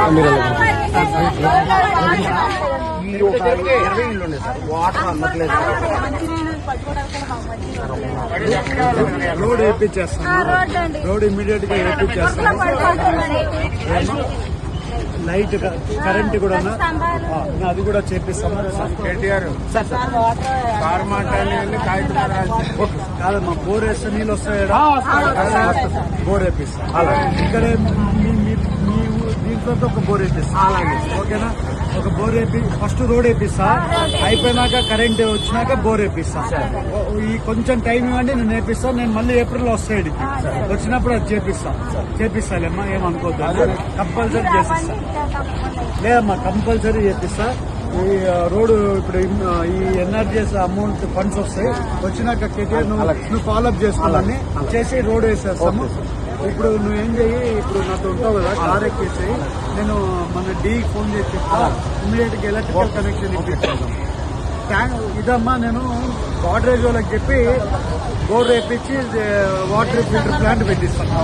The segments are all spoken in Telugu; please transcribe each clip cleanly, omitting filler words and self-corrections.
20 ఇళ్ళు ఉండే సార్, వాటర్ అందట్లేదు. రోడ్ వేయించేస్తాను, రోడ్ ఇమ్మీడియట్ గా వేయించేస్తాను. లైట్ కరెంట్ కూడా అది కూడా చేపిస్తాము. కేటీఆర్ కాదమ్మా, బోర్ వేస్తే నీళ్ళు వస్తాయి, బోర్ వేపిస్తాం. ఇక్కడే దీంట్లో ఒక బోర్ వేపిస్తా, ఓకేనా? ఒక బోర్ వేపి ఫస్ట్ రోడ్ వేపిస్తా, అయిపోయినాక కరెంట్ వచ్చినాక బోర్ వేపిస్తా. ఈ కొంచెం టైం ఇవ్వండి, నేను వేపిస్తా. నేను మళ్ళీ ఏప్రిల్ వస్తాయి, వచ్చినప్పుడు అది చేపిస్తాలేమ్మా, ఏమనుకోద్దు. కంపల్సరీ చేపిస్తా. లేదమ్మా, కంపల్సరీ చేపిస్తా. ఈ రోడ్డు ఇప్పుడు ఈ ఎన్ఆర్జీఎస్ అమౌంట్ ఫండ్స్ వస్తాయి, వచ్చినాక కేటీఆర్ నువ్వు ఫాలోఅప్ చేసుకోవాలని చేసి రోడ్ వేసేస్తాము. ఇప్పుడు నువ్వేం చెయ్యి, ఇప్పుడు నాతో ఉంటావు కదా, కార్ ఎక్కేసి నేను మన డీకి ఫోన్ చేసి చెప్తా, ఇమీడియట్ గా ఎలక్ట్రికల్ కనెక్షన్ ఇప్పిస్తాను. ఇదమ్మా, నేను వాటరేజ్ వాళ్ళకి చెప్పి బోర్ వేపించి వాటర్ ఫిల్టర్ ప్లాంట్ పెట్టిస్తాను.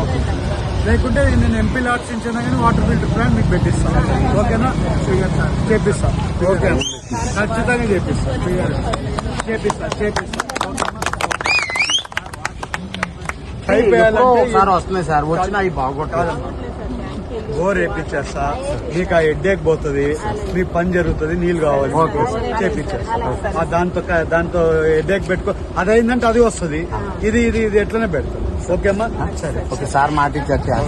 లేకుంటే నేను ఎంపీ లాట్స్ ఇచ్చినా కానీ వాటర్ ఫిల్టర్ ప్లాంట్ మీకు పెట్టిస్తాను, ఓకేనా? చేపిస్తాను, ఓకే, ఖచ్చితంగా చేపిస్తా. సార్ వస్తున్నాయి సార్, వచ్చినా అవి బాగోట్లేదు. బోర్ వేపించేస్తా, నీకు ఆ హెడ్ఏక్ పోతుంది, నీ పని జరుగుతుంది, నీళ్ళు కావాలి, చేపించేస్తా. దాంతో హెడ్ఏక్ పెట్టుకో, అది అయిందంటే అది వస్తుంది. ఇది ఎట్లనే పెడతాం, ఓకేమ్మా? సరే, ఓకే సార్, మాట ఇచ్చారు.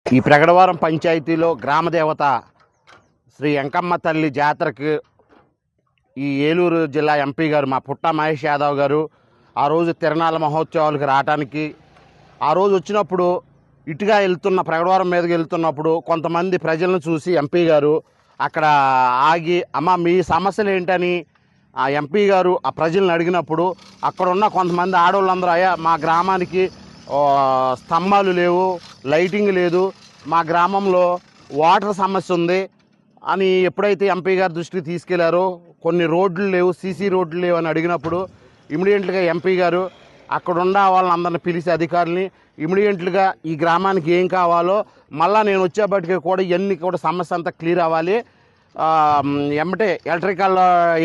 ఈ ప్రగడవరం పంచాయతీలో గ్రామదేవత శ్రీ వెంకమ్మ తల్లి జాతరకు ఈ ఏలూరు జిల్లా ఎంపీ గారు మా పుట్ట మహేష్ యాదవ్ గారు ఆ రోజు తిరణాల మహోత్సవాలకు రావడానికి, ఆ రోజు వచ్చినప్పుడు ఇటుగా వెళ్తున్న ప్రగడవరం మీదకి వెళ్తున్నప్పుడు కొంతమంది ప్రజలను చూసి ఎంపీ గారు అక్కడ ఆగి, అమ్మ మీ సమస్యలు ఏంటని ఆ ఎంపీ గారు ఆ ప్రజలను అడిగినప్పుడు అక్కడ ఉన్న కొంతమంది ఆడవాళ్ళందరూ, అయ్యా మా గ్రామానికి స్తంభాలు లేవు, లైటింగ్ లేదు, మా గ్రామంలో వాటర్ సమస్య ఉంది అని ఎప్పుడైతే ఎంపీ గారి దృష్టికి తీసుకెళ్లారో, కొన్ని రోడ్లు లేవు, సీసీ రోడ్లు లేవు అని అడిగినప్పుడు ఇమీడియట్గా ఎంపీ గారు అక్కడున్న వాళ్ళందరిని పిలిచి అధికారులని ఇమీడియట్గా ఈ గ్రామానికి ఏం కావాలో, మళ్ళీ నేను వచ్చేప్పటికీ కూడా ఇవన్నీ కూడా సమస్య అంతా క్లియర్ అవ్వాలి, ఎమ్మటే ఎలక్ట్రికల్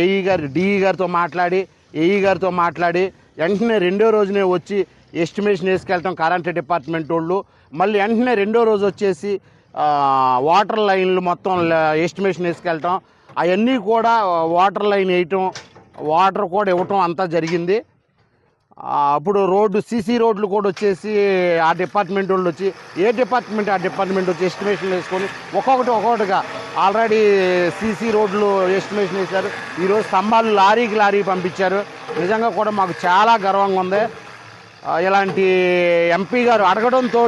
ఏఈ గారు డిఈ గారితో మాట్లాడి వెంటనే రెండో రోజునే వచ్చి ఎస్టిమేషన్ వేసుకెళ్ళటం కరెంట్ డిపార్ట్మెంట్ వాళ్ళు, మళ్ళీ వెంటనే రెండో రోజు వచ్చేసి వాటర్ లైన్లు మొత్తం ఎస్టిమేషన్ వేసుకెళ్ళటం, అవన్నీ కూడా వాటర్ లైన్ వేయటం, వాటర్ కూడా ఇవ్వటం అంతా జరిగింది. అప్పుడు సీసీ రోడ్లు కూడా వచ్చేసి ఆ డిపార్ట్మెంట్ వాళ్ళు వచ్చి ఏ డిపార్ట్మెంట్ ఆ డిపార్ట్మెంట్ వచ్చి ఎస్టిమేషన్ వేసుకొని ఒక్కొక్కటిగా ఆల్రెడీ సీసీ రోడ్లు ఎస్టిమేషన్ వేశారు. ఈరోజు స్తంభాలు లారీ పంపించారు. నిజంగా కూడా మాకు చాలా గర్వంగా ఉంది. ఇలాంటి ఎంపీ గారు అడగడంతో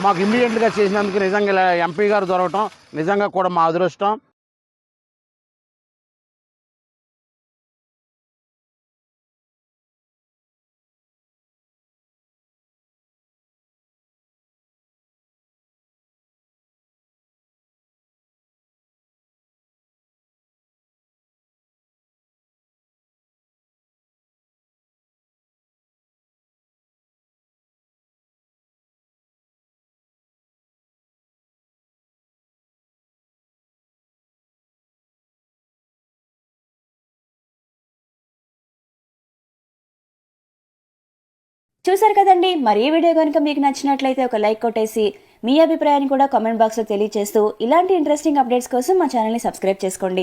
మాకు ఇమ్మీడియట్గా చేసినందుకు నిజంగా ఇలా ఎంపీ గారు దొరకటం నిజంగా కూడా మా అదృష్టం. చూసారు కదండి. మరి ఈ వీడియో కనుక మీకు నచ్చినట్లయితే ఒక లైక్ కొట్టేసి మీ అభిప్రాయాన్ని కూడా కామెంట్ బాక్స్లో తెలియజేస్తూ ఇలాంటి ఇంట్రెస్టింగ్ అప్డేట్స్ కోసం మా ఛానల్ని సబ్స్క్రైబ్ చేసుకోండి.